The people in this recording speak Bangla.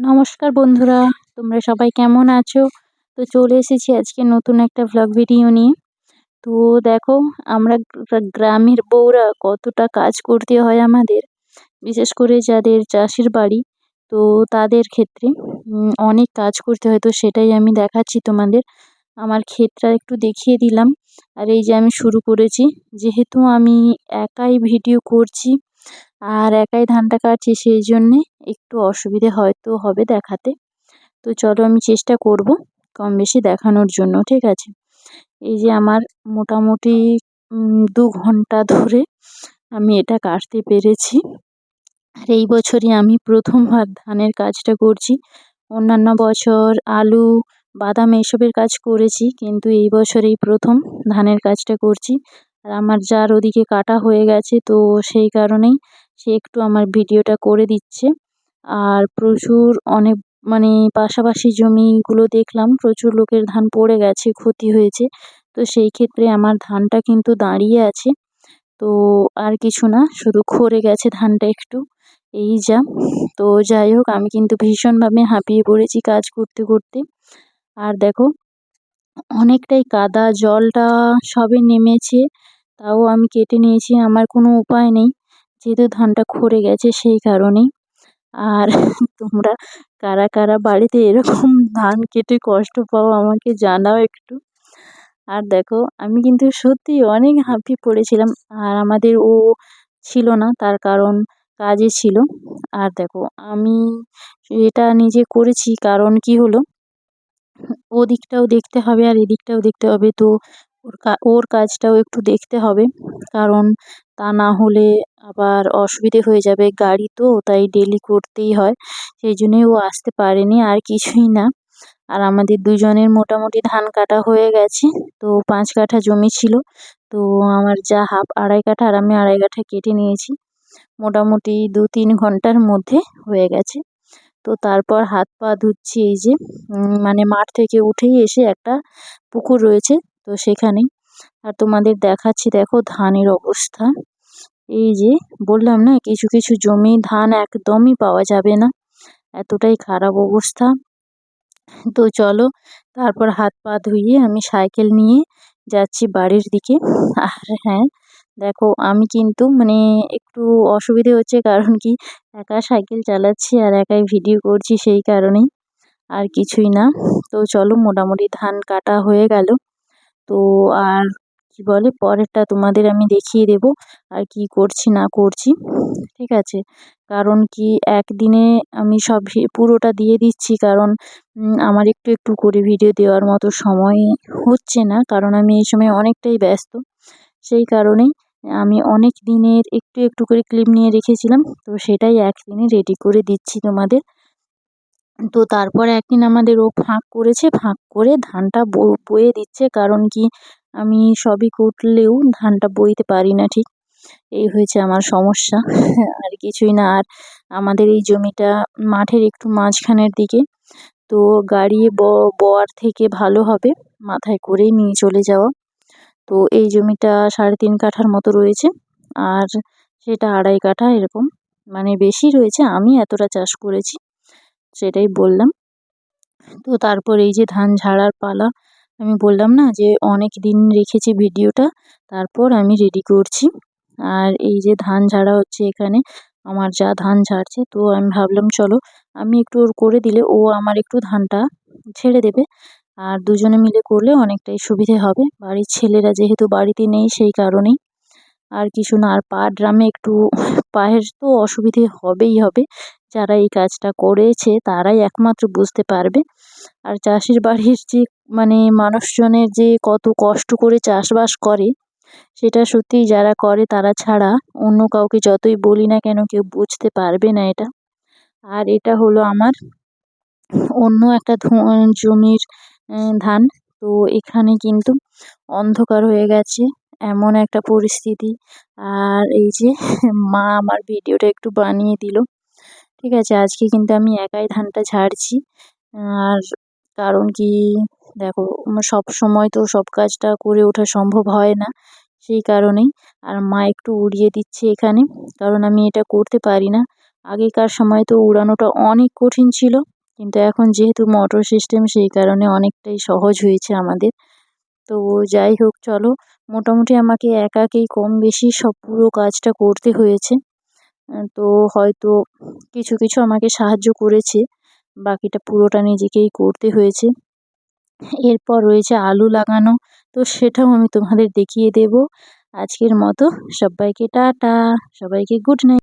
নমস্কার বন্ধুরা, তোমরা সবাই কেমন আছো? তো চলে এসেছি আজকে নতুন একটা ভ্লগ ভিডিও নিয়ে। তো দেখো, আমরা গ্রামের বউরা কতটা কাজ করতে হয় আমাদের, বিশেষ করে যাদের চাষির বাড়ি, তো তাদের ক্ষেত্রে অনেক কাজ করতে হয়। তো সেটাই আমি দেখাচ্ছি তোমাদের। আমার ক্ষেতটা একটু দেখিয়ে দিলাম। আর এই যে আমি শুরু করেছি, যেহেতু আমি একাই ভিডিও করছি আর একাই ধানটা কাটছি, সেই জন্যে একটু অসুবিধে হয়তো হবে দেখাতে। তো চলো, আমি চেষ্টা করব কম বেশি দেখানোর জন্য, ঠিক আছে? এই যে আমার মোটামুটি 2 ঘন্টা ধরে আমি এটা কাটতে পেরেছি। আর এই বছরই আমি প্রথমবার ধানের কাজটা করছি। অন্যান্য বছর আলু, বাদাম এসবের কাজ করেছি, কিন্তু এই বছর এই প্রথম ধানের কাজটা করছি। আর আমার যার ওদিকে কাটা হয়ে গেছে, তো সেই কারণেই সে একটু আমার ভিডিওটা করে দিচ্ছে। আর প্রচুর অনেক মানে পাশাপাশি জমিগুলো দেখলাম প্রচুর লোকের ধান পড়ে গেছে, ক্ষতি হয়েছে। তো সেই ক্ষেত্রে আমার ধানটা কিন্তু দাঁড়িয়ে আছে। তো আর কিছু না, শুধু ক্ষরে গেছে ধানটা একটু, এই যা। তো যাই হোক, আমি কিন্তু ভীষণভাবে হাঁপিয়ে পড়েছি কাজ করতে করতে। আর দেখো, অনেকটাই কাদা, জলটা সবে নেমেছে, তাও আমি কেটে নিয়েছি। আমার কোনো উপায় নেই, যেহেতু ধানটা ক্ষরে গেছে সেই কারণেই। আর তোমরা কারা কারা বাড়িতে এরকম ধান কেটে কষ্ট পাও আমাকে জানাও একটু। আর দেখো, আমি কিন্তু সত্যি অনেক হাঁপিয়ে পড়েছিলাম। আর আমাদের ও ছিল না, তার কারণ কাজে ছিল। আর দেখো, আমি এটা নিজে করেছি, কারণ কি হলো, ওদিকটাও দেখতে হবে আর এদিকটাও দেখতে হবে। তো ওর কাজটাও একটু দেখতে হবে, কারণ তা না হলে আবার অসুবিধে হয়ে যাবে। গাড়ি তো, তাই ডেলি করতেই হয়, সেই জন্যই ও আসতে পারেনি, আর কিছুই না। আর আমাদের দুজনের মোটামুটি ধান কাটা হয়ে গেছে। তো 5 কাঠা জমি ছিল, তো আমার যা হাফ 2.5 কাঠা আর আমি 2.5 কাঠা কেটে নিয়েছি। মোটামুটি 2-3 ঘন্টার মধ্যে হয়ে গেছে। তো তারপর হাত পা ধুচ্ছি, এই যে মানে মাঠ থেকে উঠেই এসে একটা পুকুর রয়েছে, তো সেখানেই। আর তোমাদের দেখাচ্ছি, দেখো ধানের অবস্থা। এই যে বললাম না, কিছু কিছু জমি ধান একদমই পাওয়া যাবে না, এতটাই খারাপ অবস্থা। তো চলো, তারপর হাত পা ধুয়ে আমি সাইকেল নিয়ে যাচ্ছি বাড়ির দিকে। আর হ্যাঁ, দেখো আমি কিন্তু মানে একটু অসুবিধে হচ্ছে, কারণ কি, একা সাইকেল চালাচ্ছি আর একাই ভিডিও করছি, সেই কারণেই, আর কিছুই না। তো চলো, মোটামুটি ধান কাটা হয়ে গেল। তো আর কি বলে, পরেরটা তোমাদের আমি দেখিয়ে দেব আর কি করছি না করছি, ঠিক আছে? কারণ কি, একদিনে আমি সব পুরোটা দিয়ে দিচ্ছি, কারণ আমার একটু একটু করে ভিডিও দেওয়ার মতো সময় হচ্ছে না, কারণ আমি এই সময় অনেকটাই ব্যস্ত। সেই কারণেই আমি অনেক দিনের একটু একটু করে ক্লিপ নিয়ে রেখেছিলাম, তো সেটাই একদিনে রেডি করে দিচ্ছি তোমাদের। তো তারপর একদিন আমাদের ও ফাঁক করেছে, ফাঁক করে ধানটা বয়ে দিচ্ছে, কারণ কি, আমি সবই কুটলেও ধানটা বইতে পারি না ঠিক, এই হয়েছে আমার সমস্যা। আর কিছুই না। আর আমাদের এই জমিটা মাঠের একটু মাঝখানের দিকে, তো গাড়ি বওয়ার থেকে ভালো হবে মাথায় করেই নিয়ে চলে যাওয়া। তো এই জমিটা 3.5 কাঠার মতো রয়েছে, আর সেটা 2.5 কাঠা এরকম, মানে বেশি রয়েছে, আমি এতটা চাষ করেছি, সেটাই বললাম। তো তারপর এই যে ধান ঝাড়ার পালা, আমি বললাম না যে অনেক দিন রেখেছি ভিডিওটা, তারপর আমি রেডি করছি। আর এই যে ধান ঝাড়া হচ্ছে এখানে, আমার যা ধান ঝাড়ছে, তো আমি ভাবলাম চলো আমি একটু ওর করে দিলে ও আমার একটু ধানটা ছেড়ে দেবে, আর দুজনে মিলে করলে অনেকটাই সুবিধে হবে। বাড়ির ছেলেরা যেহেতু বাড়িতে নেই, সেই কারণেই। আর কিছু না। আর ড্রামে একটু পায়ের তো অসুবিধে হবেই হবে, যারা এই কাজটা করেছে তারাই একমাত্র বুঝতে পারবে। আর চাষির বাড়ির যে মানে মানুষজনের যে কত কষ্ট করে চাষবাস করে, সেটা সত্যিই যারা করে তারা ছাড়া অন্য কাউকে যতই বলি না কেন, কেউ বুঝতে পারবে না এটা। আর এটা হলো আমার অন্য একটা জমির ধান। তো এখানে কিন্তু অন্ধকার হয়ে গেছে, এমন একটা পরিস্থিতি। আর এই যে মা আমার ভিডিওটা একটু বানিয়ে দিল, ঠিক আছে? আজকে কিন্তু আমি একাই ধানটা ঝাড়ছি। আর কারণ কি, দেখো, সব সময় তো সব কাজটা করে ওঠা সম্ভব হয় না, সেই কারণেই। আর মা একটু উড়িয়ে দিচ্ছে এখানে, কারণ আমি এটা করতে পারি না। আগেকার সময় তো উড়ানোটা অনেক কঠিন ছিল, কিন্তু এখন যেহেতু মোটর সিস্টেম সেই কারণে অনেকটাই সহজ হয়েছে আমাদের। তো যাই হোক চলো, মোটামুটি আমাকে একাকেই কম বেশি সব পুরো কাজটা করতে হয়েছে। তো হয়তো কিছু কিছু আমাকে সাহায্য করেছে, বাকিটা পুরোটা নিজেকেই করতে হয়েছে। এরপর রয়েছে আলু লাগানো, তো সেটাও আমি তোমাদের দেখিয়ে দেব। আজকের মতো সবাইকে টাটা, সবাইকে গুড নাইট।